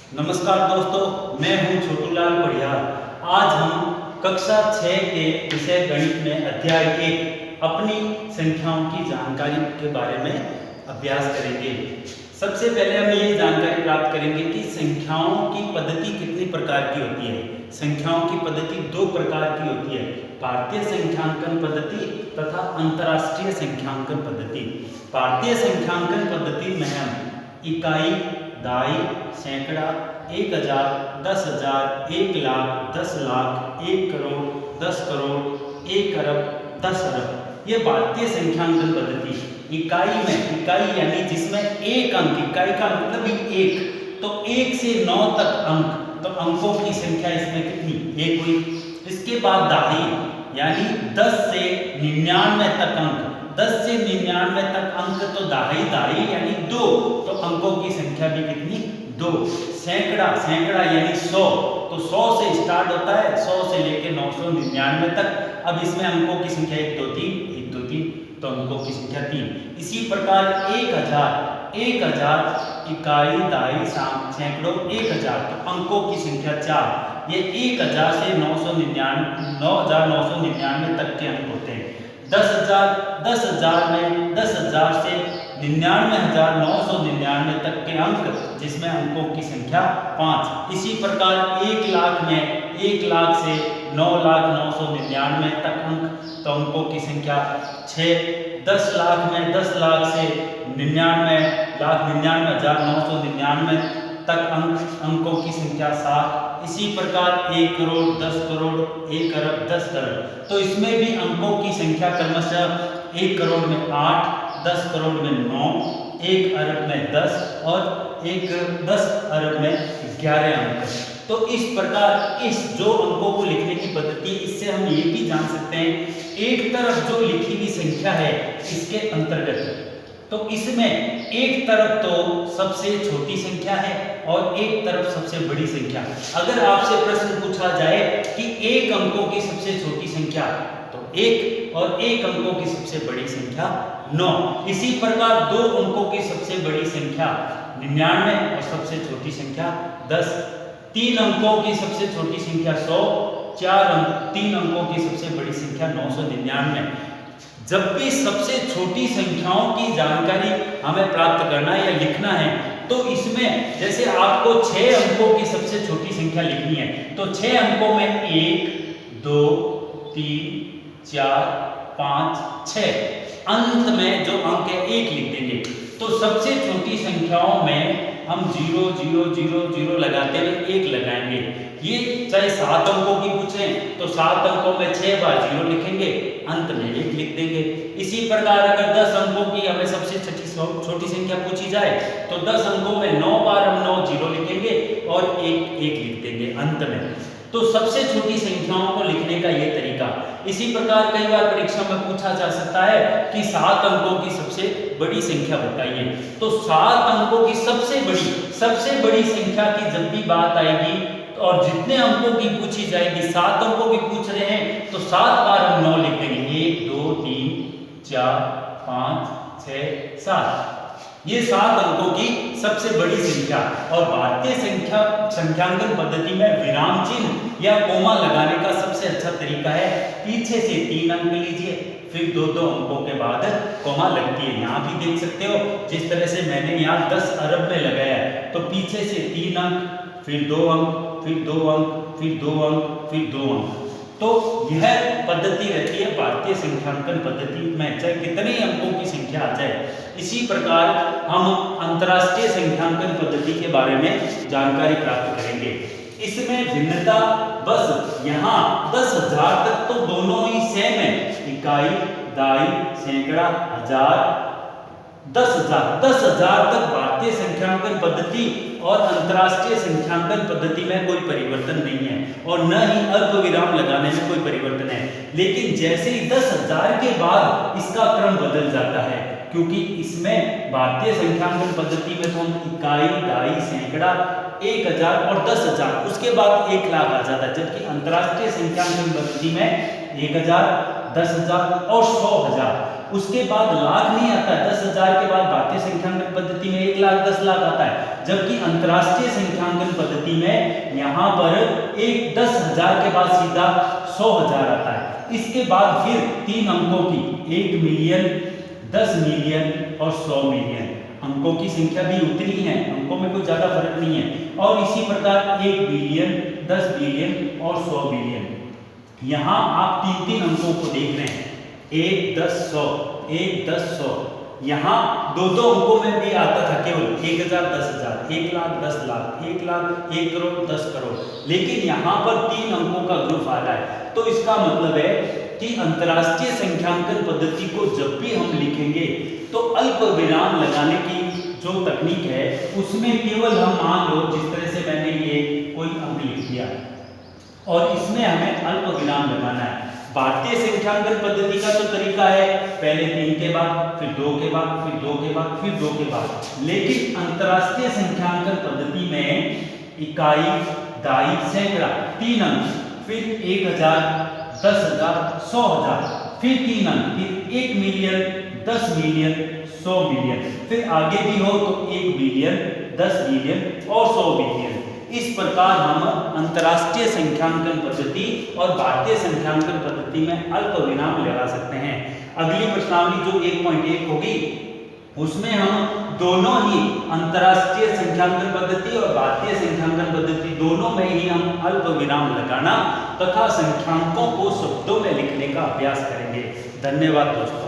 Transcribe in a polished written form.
नमस्कार दोस्तों, मैं हूं छोटूलाल परिहार। आज हम कक्षा 6 के विषय गणित में अध्याय 1 अपनी संख्याओं की जानकारी के बारे में अभ्यास करेंगे। सबसे पहले हम ये जानकारी प्राप्त करेंगे कि संख्याओं की पद्धति कितनी प्रकार की होती है। संख्याओं की पद्धति दो प्रकार की होती है, भारतीय संख्यांकन पद्धति तथा अंतर्राष्ट्रीय संख्यांकन पद्धति। भारतीय संख्यांकन पद्धति में हम इकाई, दहाई, सैकड़ा, 1000, 10,000, 1,00,000, 10,00,000, 1 करोड़, 10 करोड़, 1 अरब, 10 अरब, ये भारतीय संख्यांकन पद्धति। इकाई में, इकाई यानी जिसमें एक अंक, इकाई का मतलब ही एक, तो 1 से 9 तक अंक, तो अंकों की संख्या इसमें कितनी, एक हुई। इसके बाद दहाई यानी 10 से 99 तक अंक, 10 से 99 तक अंक, तो दहाई दहाई यानी 2, तो अंकों की संख्या भी कितनी, 2। सैकड़ा, सैकड़ा यानी 100, तो 100 से स्टार्ट होता है, 100 से लेकर 999 तक। अब इसमें अंकों की संख्या 1 2 3, 1 2 3, तो अंकों की संख्या 3। इसी प्रकार 1000, 1000 इकाई, दहाई, सैकड़ों, 1000, तो अंकों की संख्या 4। ये 1000 से 9999 तक के अंक होते हैं। 10,000, 10,000 में 10,000 से 99,999 तक के अंक, जिसमें अंकों की संख्या 5। इसी प्रकार 1 लाख में 1 लाख से 9,09,99 तक अंक, तो अंकों की संख्या 6। 10 लाख में 10 लाख से 99,99,999 तक अंकों की संख्या 7। इसी प्रकार 1 करोड़, 10 करोड़, 1 अरब, 10 अरब, तो इसमें भी अंकों की संख्या क्रमशः 1 करोड़ में 8, 10 करोड़ में 9, 1 अरब में 10 और 10 अरब में 11 अंक। तो इस प्रकार इस जो अंकों को लिखने की पद्धति, इससे हम ये भी जान सकते हैं, एक तरफ जो लिखी हुई संख्या है इसके अंतर्गत, तो इसमें एक तरफ तो सबसे छोटी संख्या है और एक तरफ सबसे बड़ी संख्या। अगर आपसे प्रश्न पूछा जाए कि एक अंकों की सबसे छोटी संख्या, तो 1, और एक अंकों की सबसे बड़ी संख्या 9। इसी प्रकार 2 अंकों की सबसे बड़ी संख्या 99 और सबसे छोटी संख्या 10। 3 अंकों की सबसे छोटी संख्या 100, 3 अंकों की सबसे बड़ी संख्या 999। जब भी सबसे छोटी संख्याओं की जानकारी हमें प्राप्त करना है या लिखना है, तो इसमें जैसे आपको 6 अंकों की सबसे छोटी संख्या लिखनी है, तो 6 अंकों में 1 2 3 4 5 6, अंत में जो अंक है 1 लिख देंगे। तो सबसे छोटी संख्याओं में हम 0 0 0 0 लगाते हुए 1 लगाएंगे। ये चाहे 7 अंकों की पूछें तो 7 अंकों में 6 बार 0 लिखेंगे, अंत में 1 लिख देंगे। इसी प्रकार अगर 10 अंकों की हमें सबसे छोटी संख्या पूछी जाए, तो 10 अंकों में 9 बार हम 9 0 लिखेंगे और 1 लिख देंगे अंत में। तो सबसे छोटी संख्याओं को लिखने का ये तरीका। इसी प्रकार कई बार परीक्षा में पूछा जा सकता है कि 7 अंकों की सबसे बड़ी संख्या बताइए। तो 7 अंकों की सबसे बड़ी संख्या की जब भी बात आएगी, और जितने अंकों की पूछी जाएगी, 7 अंकों की पूछ रहे हैं, तो 7 बार हम 9 लिख देंगे, 1 2 3 4 5 6 7। ये 7 अंकों की सबसे बड़ी संख्या। और भारतीय संख्यांकन पद्धति में विराम चिन्ह या कोमा लगाने का सबसे अच्छा तरीका है, पीछे से 3 अंक लीजिए, फिर 2-2 अंकों के बाद कोमा लगती है। यहाँ भी देख सकते हो, जिस तरह से मैंने यहाँ 10 अरब में लगाया है, तो पीछे से 3 अंक, फिर 2 अंक, फिर 2 अंक, फिर 2 अंक, फिर 2 अंक। तो यह पद्धति रहती है भारतीय संख्यांकन पद्धति में, चाहे कितने अंकों की संख्या आ जाए। इसी प्रकार हम अंतर्राष्ट्रीय संख्यांकन पद्धति के बारे में जानकारी प्राप्त करेंगे। इसमें भिन्नता बस यहाँ 10,000 तक तो दोनों ही सेम है, इकाई, दहाई, सैकड़ा, हजार। 10,000 तक भारतीय संख्यांकन पद्धति और अंतर्राष्ट्रीय संख्यांकन पद्धति में कोई परिवर्तन नहीं है, और न ही अल्पविराम लगाने में कोई परिवर्तन है। लेकिन जैसे ही 10,000 के बाद इसका क्रम बदल जाता है, क्योंकि इसमें भारतीय संख्यांकन पद्धति में तो हम इकाई, दहाई, सैकड़ा, 1000 और 10,000, उसके बाद 1 लाख आ जाता है, जबकि अंतर्राष्ट्रीय संख्यांकन पद्धति में 1000, 10,000 और 100,000। उसके बाद लाख नहीं आता है। 10,000 के बाद भारतीय संख्यांकन पद्धति में 1 लाख 10 लाख आता है, जबकि अंतरराष्ट्रीय संख्यांकन पद्धति में यहाँ पर 10,000 के बाद सीधा 100,000 आता है। इसके बाद फिर 3 अंकों की 1 मिलियन, 10 मिलियन और 100 मिलियन। अंकों की संख्या भी उतनी है, अंकों में कोई ज्यादा फर्क नहीं है। और इसी प्रकार 1 बिलियन, 10 बिलियन और 100 बिलियन। यहाँ आप 3 अंकों को देख रहे हैं, 1 10 100, 1 10 100। यहाँ 2 अंकों में भी आता था केवल 1,000 10,000, 1 लाख 10 लाख, 1 लाख 1 करोड़ 10 करोड़, लेकिन यहाँ पर 3 अंकों का ग्रुप आ रहा है। तो इसका मतलब है कि अंतरराष्ट्रीय संख्यांकन पद्धति को जब भी हम लिखेंगे तो अल्प विराम लगाने की जो तकनीक है उसमें केवल हम मान लो जिस तरह से मैंने ये कोई अंक लिख दिया और इसमें हमें अल्प विराम लगाना है। भारतीय संख्यांकन पद्धति का तो तरीका है पहले 3 के बाद, फिर 2 के बाद, फिर 2 के बाद, फिर 2 के बाद, लेकिन अंतरराष्ट्रीय संख्यांकन पद्धति में इकाई, दाई, सैकड़ा 3 अंक, फिर 1,000, 10,000, 100,000, फिर 3 अंक, फिर 1 मिलियन, 10 मिलियन, 100 मिलियन, फिर आगे भी हो तो 1 बिलियन, 10 बिलियन और 100 बिलियन। इस प्रकार हम अंतरराष्ट्रीय संख्यांकन पद्धति और भारतीय संख्यांकन पद्धति में अल्प विराम लगा सकते हैं। अगली प्रश्नावली जो 1.1 होगी उसमें हम दोनों ही अंतरराष्ट्रीय संख्यांकन पद्धति और भारतीय संख्यांकन पद्धति दोनों में ही हम अल्प विराम लगाना तथा संख्यांकों को शब्दों में लिखने का अभ्यास करेंगे। धन्यवाद दोस्तों।